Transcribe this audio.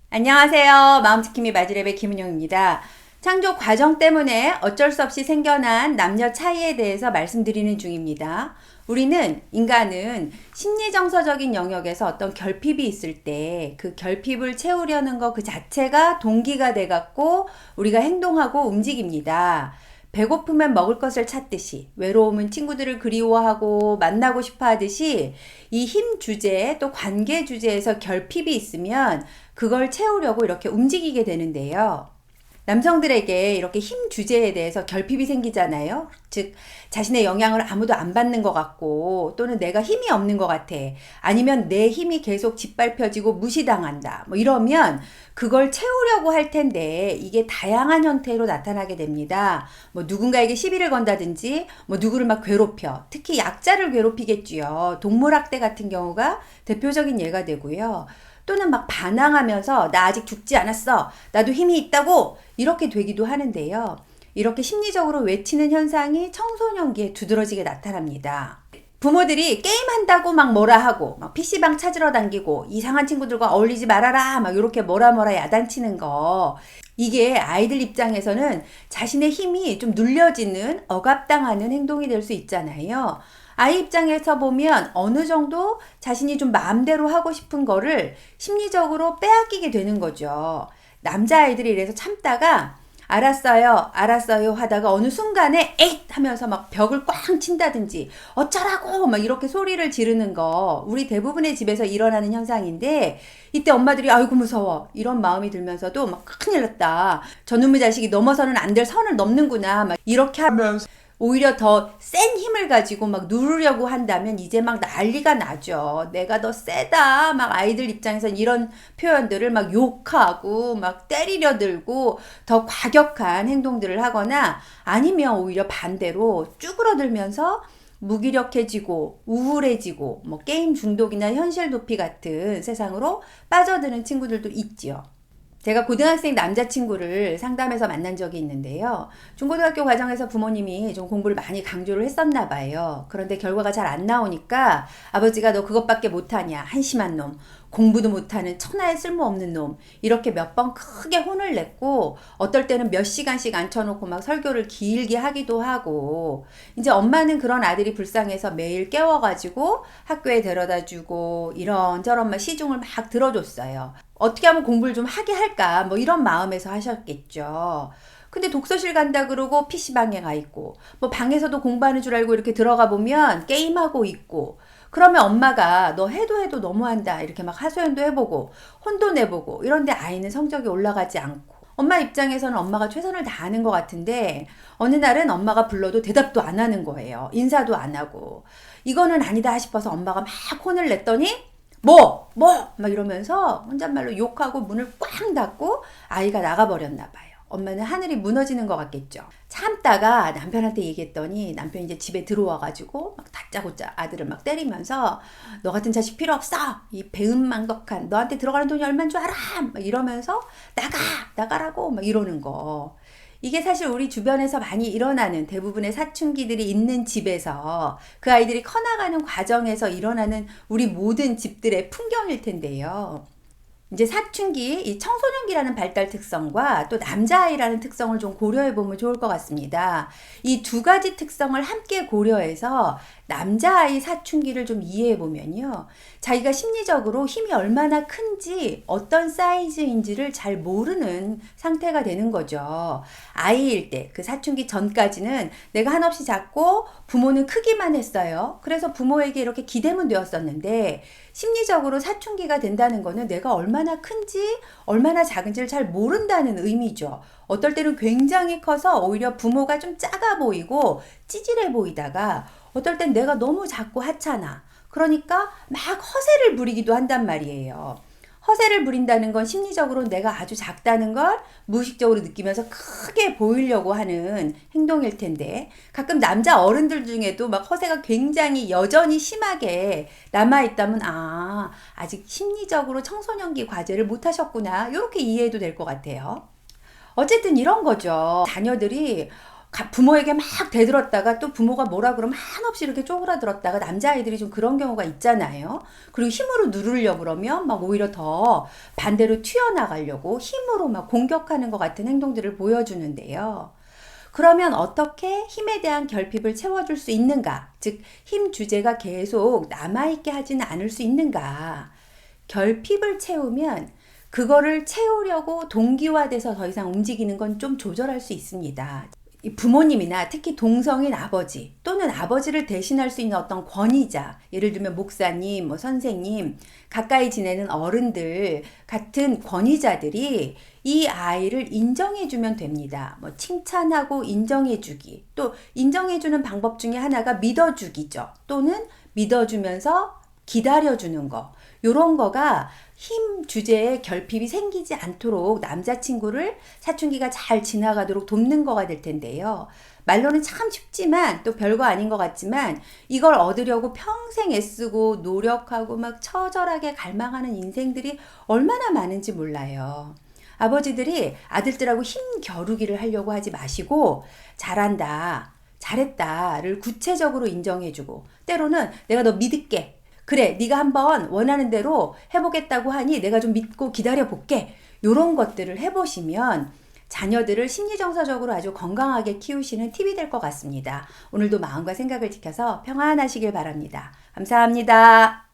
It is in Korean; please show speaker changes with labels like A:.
A: 안녕하세요. 마음지킴이 마지랩의 김은영입니다. 창조 과정 때문에 어쩔 수 없이 생겨난 남녀 차이에 대해서 말씀드리는 중입니다. 인간은 심리정서적인 영역에서 어떤 결핍이 있을 때 그 결핍을 채우려는 것 그 자체가 동기가 돼갖고 우리가 행동하고 움직입니다. 배고프면 먹을 것을 찾듯이, 외로움은 친구들을 그리워하고 만나고 싶어 하듯이 이 힘 주제 또 관계 주제에서 결핍이 있으면 그걸 채우려고 이렇게 움직이게 되는데요. 남성들에게 이렇게 힘 주제에 대해서 결핍이 생기잖아요. 즉, 자신의 영향을 아무도 안 받는 것 같고, 또는 내가 힘이 없는 것 같아. 아니면 내 힘이 계속 짓밟혀지고 무시당한다. 이러면 그걸 채우려고 할 텐데, 이게 다양한 형태로 나타나게 됩니다. 누군가에게 시비를 건다든지, 누구를 막 괴롭혀. 특히 약자를 괴롭히겠지요. 동물학대 같은 경우가 대표적인 예가 되고요. 또는 막 반항하면서 나 아직 죽지 않았어. 나도 힘이 있다고. 이렇게 되기도 하는데요. 이렇게 심리적으로 외치는 현상이 청소년기에 두드러지게 나타납니다. 부모들이 게임한다고 막 뭐라 하고 막 PC방 찾으러 당기고 이상한 친구들과 어울리지 말아라 막 이렇게 뭐라 야단치는 거, 이게 아이들 입장에서는 자신의 힘이 좀 눌려지는 억압당하는 행동이 될 수 있잖아요. 아이 입장에서 보면 어느 정도 자신이 좀 마음대로 하고 싶은 거를 심리적으로 빼앗기게 되는 거죠. 남자아이들이 이래서 참다가 알았어요 하다가 어느 순간에 에잇 하면서 막 벽을 꽝 친다든지 어쩌라고 막 이렇게 소리를 지르는 거, 우리 대부분의 집에서 일어나는 현상인데, 이때 엄마들이 아이고 무서워 이런 마음이 들면서도 막 큰일 났다, 저놈의 자식이 넘어서는 안 될 선을 넘는구나 막 이렇게 하면서 오히려 더 센 힘을 가지고 막 누르려고 한다면 이제 막 난리가 나죠. 내가 더 세다. 막 아이들 입장에서는 이런 표현들을 막 욕하고 막 때리려 들고 더 과격한 행동들을 하거나, 아니면 오히려 반대로 쭈그러들면서 무기력해지고 우울해지고 게임 중독이나 현실 도피 같은 세상으로 빠져드는 친구들도 있지요. 제가 고등학생 남자친구를 상담해서 만난 적이 있는데요. 중고등학교 과정에서 부모님이 좀 공부를 많이 강조를 했었나 봐요. 그런데 결과가 잘 안 나오니까 아버지가 너 그것밖에 못하냐, 한심한 놈, 공부도 못하는 천하에 쓸모없는 놈, 이렇게 몇 번 크게 혼을 냈고, 어떨 때는 몇 시간씩 앉혀놓고 막 설교를 길게 하기도 하고, 이제 엄마는 그런 아들이 불쌍해서 매일 깨워가지고 학교에 데려다주고 이런저런 막 시중을 막 들어줬어요. 어떻게 하면 공부를 좀 하게 할까, 이런 마음에서 하셨겠죠. 근데 독서실 간다 그러고 PC방에 가 있고, 방에서도 공부하는 줄 알고 이렇게 들어가 보면 게임하고 있고, 그러면 엄마가 너 해도 너무한다 이렇게 막 하소연도 해보고 혼도 내보고 이런데 아이는 성적이 올라가지 않고, 엄마 입장에서는 엄마가 최선을 다하는 것 같은데 어느 날은 엄마가 불러도 대답도 안 하는 거예요. 인사도 안 하고. 이거는 아니다 싶어서 엄마가 막 혼을 냈더니 막 이러면서 혼잣말로 욕하고 문을 꽝 닫고 아이가 나가버렸나 봐요. 엄마는 하늘이 무너지는 것 같겠죠. 참다가 남편한테 얘기했더니 남편이 이제 집에 들어와가지고 막 다짜고짜 아들을 막 때리면서 너 같은 자식 필요 없어, 이 배은망덕한, 너한테 들어가는 돈이 얼마인 줄 알아, 막 이러면서 나가라고 막 이러는 거. 이게 사실 우리 주변에서 많이 일어나는 대부분의 사춘기들이 있는 집에서 그 아이들이 커나가는 과정에서 일어나는 우리 모든 집들의 풍경일 텐데요. 이제 사춘기, 이 청소년기라는 발달 특성과 또 남자아이라는 특성을 좀 고려해 보면 좋을 것 같습니다. 이 두 가지 특성을 함께 고려해서 남자아이 사춘기를 좀 이해해 보면요, 자기가 심리적으로 힘이 얼마나 큰지, 어떤 사이즈인지를 잘 모르는 상태가 되는 거죠. 아이일 때, 그 사춘기 전까지는 내가 한없이 작고 부모는 크기만 했어요. 그래서 부모에게 이렇게 기대면 되었었는데, 심리적으로 사춘기가 된다는 거는 내가 얼마나 큰지 얼마나 작은지를 잘 모른다는 의미죠. 어떨 때는 굉장히 커서 오히려 부모가 좀 작아 보이고 찌질해 보이다가, 어떨 땐 내가 너무 작고 하찮아. 그러니까 막 허세를 부리기도 한단 말이에요. 허세를 부린다는 건 심리적으로 내가 아주 작다는 걸 무의식적으로 느끼면서 크게 보이려고 하는 행동일 텐데, 가끔 남자 어른들 중에도 막 허세가 굉장히 여전히 심하게 남아있다면 아직 심리적으로 청소년기 과제를 못하셨구나, 이렇게 이해해도 될 것 같아요. 어쨌든 이런 거죠. 자녀들이 부모에게 막 대들었다가 또 부모가 뭐라 그러면 한없이 이렇게 쪼그라들었다가 남자아이들이 좀 그런 경우가 있잖아요. 그리고 힘으로 누르려고 그러면 막 오히려 더 반대로 튀어나가려고 힘으로 막 공격하는 것 같은 행동들을 보여주는데요. 그러면 어떻게 힘에 대한 결핍을 채워줄 수 있는가? 즉, 힘 주제가 계속 남아있게 하지는 않을 수 있는가? 결핍을 채우면 그거를 채우려고 동기화돼서 더 이상 움직이는 건 좀 조절할 수 있습니다. 이 부모님이나 특히 동성인 아버지 또는 아버지를 대신할 수 있는 어떤 권위자, 예를 들면 목사님, 뭐 선생님, 가까이 지내는 어른들 같은 권위자들이 이 아이를 인정해주면 됩니다. 뭐 칭찬하고 인정해주기, 또 인정해주는 방법 중에 하나가 믿어주기죠. 또는 믿어주면서 기다려주는 거. 요런 거가 힘 주제에 결핍이 생기지 않도록 남자친구를 사춘기가 잘 지나가도록 돕는 거가 될 텐데요. 말로는 참 쉽지만 또 별거 아닌 것 같지만 이걸 얻으려고 평생 애쓰고 노력하고 막 처절하게 갈망하는 인생들이 얼마나 많은지 몰라요. 아버지들이 아들들하고 힘 겨루기를 하려고 하지 마시고 잘한다, 잘했다를 구체적으로 인정해주고 때로는 내가 너 믿을게. 그래, 네가 한번 원하는 대로 해보겠다고 하니 내가 좀 믿고 기다려볼게. 요런 것들을 해보시면 자녀들을 심리정서적으로 아주 건강하게 키우시는 팁이 될 것 같습니다. 오늘도 마음과 생각을 지켜서 평안하시길 바랍니다. 감사합니다.